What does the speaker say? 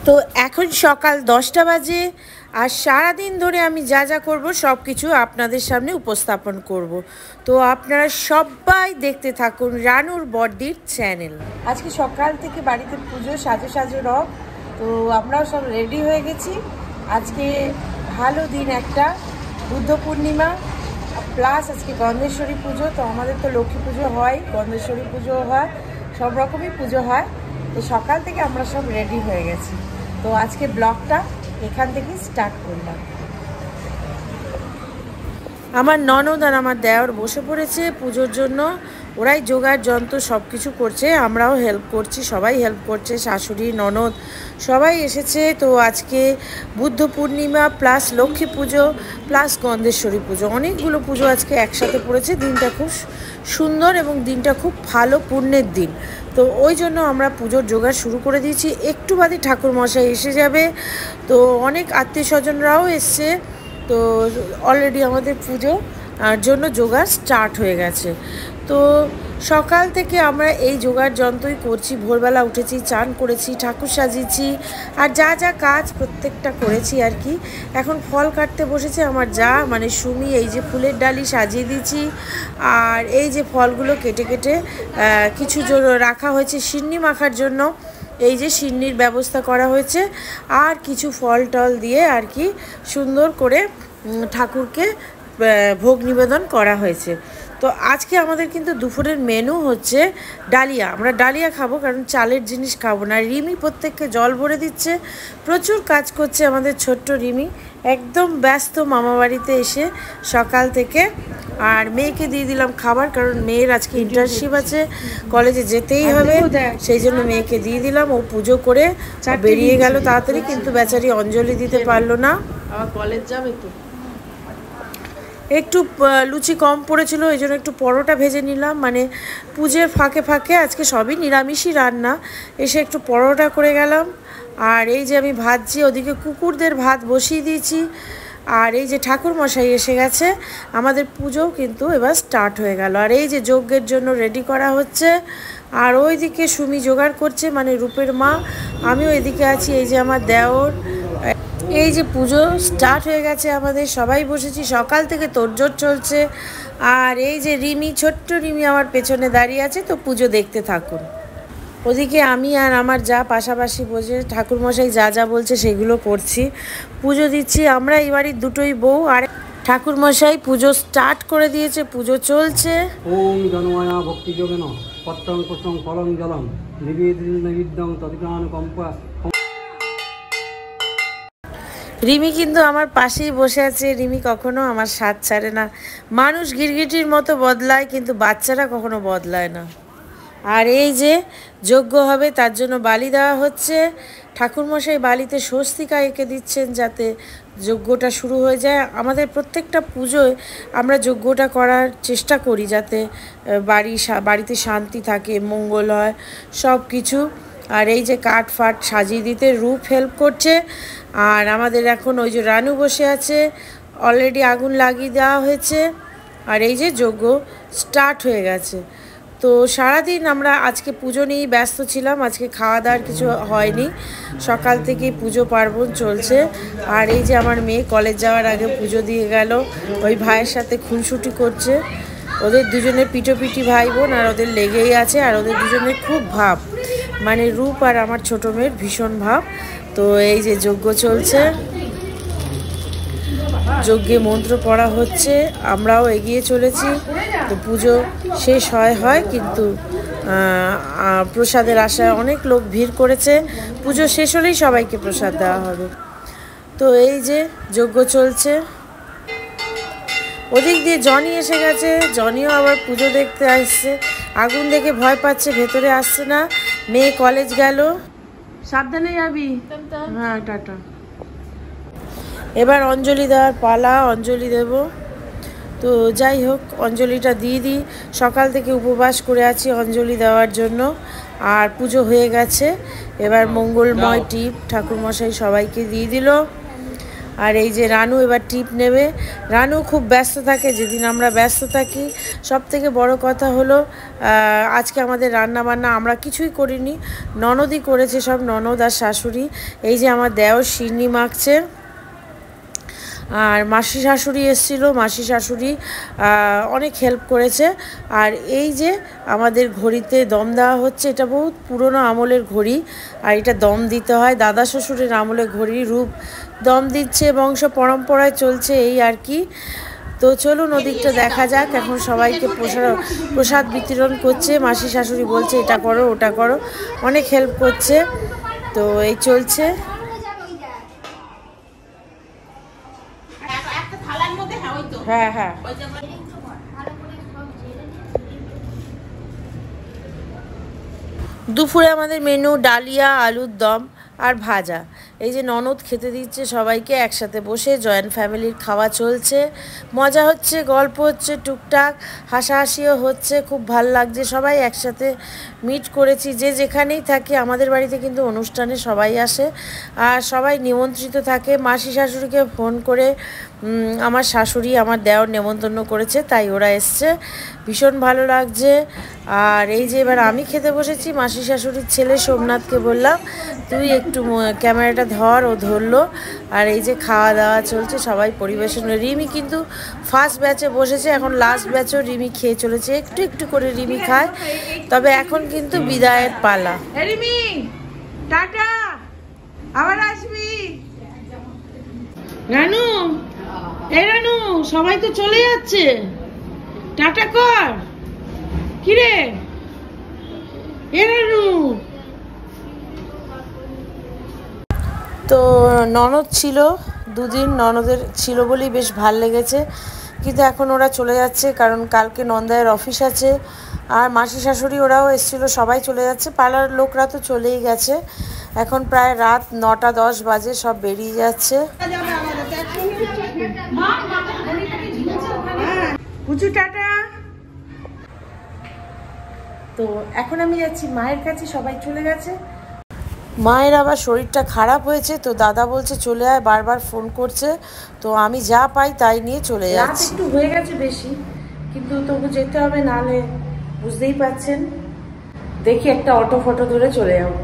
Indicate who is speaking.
Speaker 1: তো এখন সকাল 10টা বাজে আর সারা দিন ধরে আমি যা যা করব সব কিছু আপনাদের সামনে উপস্থাপন করব। তো আপনারা সবাই দেখতে থাকুন রানুর বড়দির চ্যানেল। আজকে সকাল থেকে বাড়িতে পুজো সাজো রব। তো আমরাও সব রেডি হয়ে গেছি। আজকে ভালো দিন একটা, বুদ্ধ পূর্ণিমা প্লাস আজকে গন্ধেশ্বরী পুজো। তো আমাদের তো লক্ষ্মী পুজো হয়, গন্ধেশ্বরী পুজো হয়, সব রকমই পুজো হয়। তো সকাল থেকে আমরা সব রেডি হয়ে গেছি। তো আজকে ব্লগটা এখান থেকেই স্টার্ট করলাম। আমার ননদ আর আমার দেওর বসে পড়েছে পুজোর জন্য। ওরাই জোগাড় যন্ত্র সব কিছু করছে, আমরাও হেল্প করছি, সবাই হেল্প করছে, শাশুড়ি ননদ সবাই এসেছে। তো আজকে বুদ্ধ পূর্ণিমা প্লাস লক্ষ্মী পুজো প্লাস গন্ধেশ্বরী পুজো, অনেকগুলো পুজো আজকে একসাথে পড়েছে। দিনটা খুব সুন্দর এবং দিনটা খুব ভালো পুণ্যের দিন। তো ওই জন্য আমরা পুজোর জোগাড় শুরু করে দিয়েছি। একটু বাদে ঠাকুরমশাই এসে যাবে। তো অনেক আত্মীয় স্বজনরাও এসছে। তো অলরেডি আমাদের পুজো জন্য জোগাড় স্টার্ট হয়ে গেছে। তো সকাল থেকে আমরা এই জোগাড় যন্ত্রই করছি। ভোরবেলা উঠেছি, চান করেছি, ঠাকুর সাজিয়েছি, আর যা যা কাজ প্রত্যেকটা করেছি আর কি। এখন ফল কাটতে বসেছে আমার যা, মানে সুমি। এই যে ফুলের ডালি সাজিয়ে দিয়েছি, আর এই যে ফলগুলো কেটে কেটে কিছু রাখা হয়েছে সিন্নি মাখার জন্য। এই যে সিন্নির ব্যবস্থা করা হয়েছে, আর কিছু ফল টল দিয়ে আর কি সুন্দর করে ঠাকুরকে ভোগ নিবেদন করা হয়েছে। তো আজকে আমাদের কিন্তু দুপুরের মেনু হচ্ছে ডালিয়া। আমরা ডালিয়া খাবো, কারণ চালের জিনিস খাবো না। রিমি প্রত্যেককে জল ভরে দিচ্ছে, প্রচুর কাজ করছে আমাদের ছোট্ট রিমি, একদম ব্যস্ত মামা বাড়িতে এসে সকাল থেকে। আর মেয়েকে দিয়ে দিলাম খাবার, কারণ মেয়ের আজকে ইন্টার্নশিপ আছে, কলেজে যেতেই হবে, সেই জন্য মেয়েকে দিয়ে দিলাম। ও পুজো করে বেরিয়ে গেল তাড়াতাড়ি, কিন্তু বেচারি অঞ্জলি দিতে পারলো না, আবার কলেজ যাবে। তো একটু লুচি কম পড়েছিল, এই জন্য একটু পরোটা ভেজে নিলাম। মানে পুজোর ফাঁকে ফাঁকে আজকে সবই নিরামিষই রান্না, এসে একটু পরোটা করে গেলাম। আর এই যে আমি ভাজছি, ওদিকে কুকুরদের ভাত বসিয়ে দিয়েছি। আর এই যে ঠাকুর মশাই এসে গেছে, আমাদের পুজো কিন্তু এবার স্টার্ট হয়ে গেল। আর এই যে যজ্ঞের জন্য রেডি করা হচ্ছে, আর ওইদিকে সুমি জোগাড় করছে, মানে রূপের মা। আমিও এদিকে আছি, এই যে আমার দেওর। এই যে পুজো স্টার্ট হয়ে গেছে আমাদের, সবাই বসেছি, সকাল থেকে তোড়জোড় চলছে। আর এই যে রিমি, ছোট্ট রিমি আমার পেছনে দাঁড়িয়ে আছে। তো পুজো দেখতে থাকুন। ওদিকে আমি আর আমার যা পাশাপাশি বসে ঠাকুরমশাই যা যা বলছে সেগুলো করছি, পুজো দিচ্ছি। আমরা এই বাড়ির দুটোই বউ। আর ঠাকুরমশাই পুজো স্টার্ট করে দিয়েছে, পুজো চলছে।
Speaker 2: ওম জনমায়া ভক্তি যোগেন পত্রং পুষ্পং ফলং জলম নিবেদিদং তদিকান কম্পা।
Speaker 1: রিমি কিন্তু আমার পাশেই বসে আছে। রিমি কখনো আমার সাথ ছাড়ে না। মানুষ গিরগিটির মতো বদলায়, কিন্তু বাচ্চারা কখনো বদলায় না। আর এই যে যজ্ঞ হবে, তার জন্য বালি দেওয়া হচ্ছে। ঠাকুরমশাই বালিতে স্বস্তিকা এঁকে দিচ্ছেন, যাতে যজ্ঞটা শুরু হয়ে যায়। আমাদের প্রত্যেকটা পুজোয় আমরা যজ্ঞটা করার চেষ্টা করি, যাতে বাড়িতে শান্তি থাকে, মঙ্গল হয়, সব কিছু। আর এই যে কাঠ ফাট সাজিয়ে দিতে রূপ হেল্প করছে। আর আমাদের এখন ওই যে রানু বসে আছে, অলরেডি আগুন লাগিয়ে দেওয়া হয়েছে। আর এই যে যজ্ঞ স্টার্ট হয়ে গেছে। তো সারাদিন আমরা আজকে পুজো নিয়েই ব্যস্ত ছিলাম। আজকে খাওয়া দাওয়ার কিছু হয়নি, সকাল থেকেই পুজো পার্বণ চলছে। আর এই যে আমার মেয়ে কলেজ যাওয়ার আগে পুজো দিয়ে গেল, ওই ভাইয়ের সাথে খুনসুটি করছে। ওদের দুজনের পিটোপিটি ভাই বোন, আর ওদের লেগেই আছে। আর ওদের দুজনের খুব ভাব, মানে রূপ আর আমার ছোটো মেয়ের ভীষণ ভাব। তো এই যে যজ্ঞ চলছে, যজ্ঞে মন্ত্র পড়া হচ্ছে, আমরাও এগিয়ে চলেছি। তো পুজো শেষ হয়, কিন্তু প্রসাদের আশায় অনেক লোক ভিড় করেছে। পুজো শেষ হলেই সবাইকে প্রসাদ দেওয়া হবে। তো এই যে যজ্ঞ চলছে। ওদিক দিয়ে জনি এসে গেছে, জনিও আবার পুজো দেখতে আসছে। আগুন দেখে ভয় পাচ্ছে, ভেতরে আসছে না। মেয়ে কলেজ গেল। সাবধানে যাবি। হ্যাঁ, টাটা। এবার অঞ্জলি দেওয়ার পালা, অঞ্জলি দেব। তো যাই হোক, অঞ্জলিটা দিয়ে দিই। সকাল থেকে উপবাস করে আছি অঞ্জলি দেওয়ার জন্য। আর পুজো হয়ে গেছে, এবার মঙ্গলময় টিপ ঠাকুরমশাই সবাইকে দিয়ে দিল। আর এই যে রানু এবার টিপ নেবে। রানু খুব ব্যস্ত থাকে, যেদিন আমরা ব্যস্ত থাকি। সব থেকে বড় কথা হলো আজকে আমাদের রান্না বান্না আমরা কিছুই করিনি, ননদই করেছে সব, ননদ আর শাশুড়ি। এই যে আমার দেওর সিন্নি মাখছে, আর মাসি শাশুড়ি এসেছিলো, মাসি শাশুড়ি অনেক হেল্প করেছে। আর এই যে আমাদের ঘড়িতে দম দেওয়া হচ্ছে, এটা বহুত পুরনো আমলের ঘড়ি, আর এটা দম দিতে হয়। দাদা শ্বশুরের আমলের ঘড়ি, রূপ দম দিচ্ছে, বংশ পরম্পরায় চলছে এই আর কি। তো চলুন ওদিকটা দেখা যাক। এখন সবাইকে প্রসাদ বিতরণ করছে, মাসি শাশুড়ি বলছে এটা করো ওটা করো, অনেক হেল্প করছে। তো এই চলছে। হ্যাঁ হ্যাঁ, দুপুরে আমাদের মেনু ডালিয়া, আলুর দম আর ভাজা। এই যে ননদ খেতে দিচ্ছে সবাইকে একসাথে বসে, জয়েন্ট ফ্যামিলির খাওয়া চলছে, মজা হচ্ছে, গল্প হচ্ছে, টুকটাক হাসাহাসিও হচ্ছে, খুব ভাল লাগছে। সবাই একসাথে মিট করেছি, যে যেখানেই থাকি। আমাদের বাড়িতে কিন্তু অনুষ্ঠানে সবাই আসে আর সবাই নিমন্ত্রিত থাকে। মাসি শাশুড়িকে ফোন করে আমার শাশুড়ি আমার দেওর নেমন্তন্ন করেছে, তাই ওরা এসছে, ভীষণ ভালো লাগছে। আর এই যে এবার আমি খেতে বসেছি, মাসি শাশুড়ির ছেলে সোমনাথকে বললাম তুই একটু ক্যামেরাটা ধর, ও ধরলো। আর এই যে খাওয়া দাওয়া চলছে, সবাই পরিবেশন। রিমি কিন্তু ফার্স্ট ব্যাচে বসেছে, এখন লাস্ট ব্যাচও রিমি খেয়ে চলেছে, একটু একটু করে রিমি খায়। তবে এখন কিন্তু বিদায়ের পালা। রিমি টাটা, আবার আসবি। রানু, এই রানু, সবাই তো চলে যাচ্ছে, টাটা কর। কিরে এ রানু? তো ননদ ছিল দুদিন, ননদের ছিল বলেই বেশ ভাল লেগেছে, কিন্তু এখন ওরা চলে যাচ্ছে, কারণ কালকে নন্দায়ের অফিস আছে। আর মাসি শাশুড়ি ওরাও এসেছিলো, সবাই চলে যাচ্ছে, পাড়ার লোকরা তো চলেই গেছে। এখন প্রায় রাত 9টা 10 বাজে, সব বেরিয়ে যাচ্ছে। টাটা। তো এখন আমি যাচ্ছি মায়ের কাছে, সবাই চলে গেছে। মায়ের আবার শরীরটা খারাপ হয়েছে, তো দাদা বলছে চলে আয়, বারবার ফোন করছে। তো আমি যা পাই তাই নিয়ে চলে যাচ্ছি। একটু হয়ে গেছে বেশি, কিন্তু তবু যেতে হবে, নাহলে বুঝতেই পারছেন। দেখি একটা অটো ফটো ধরে চলে যাবো।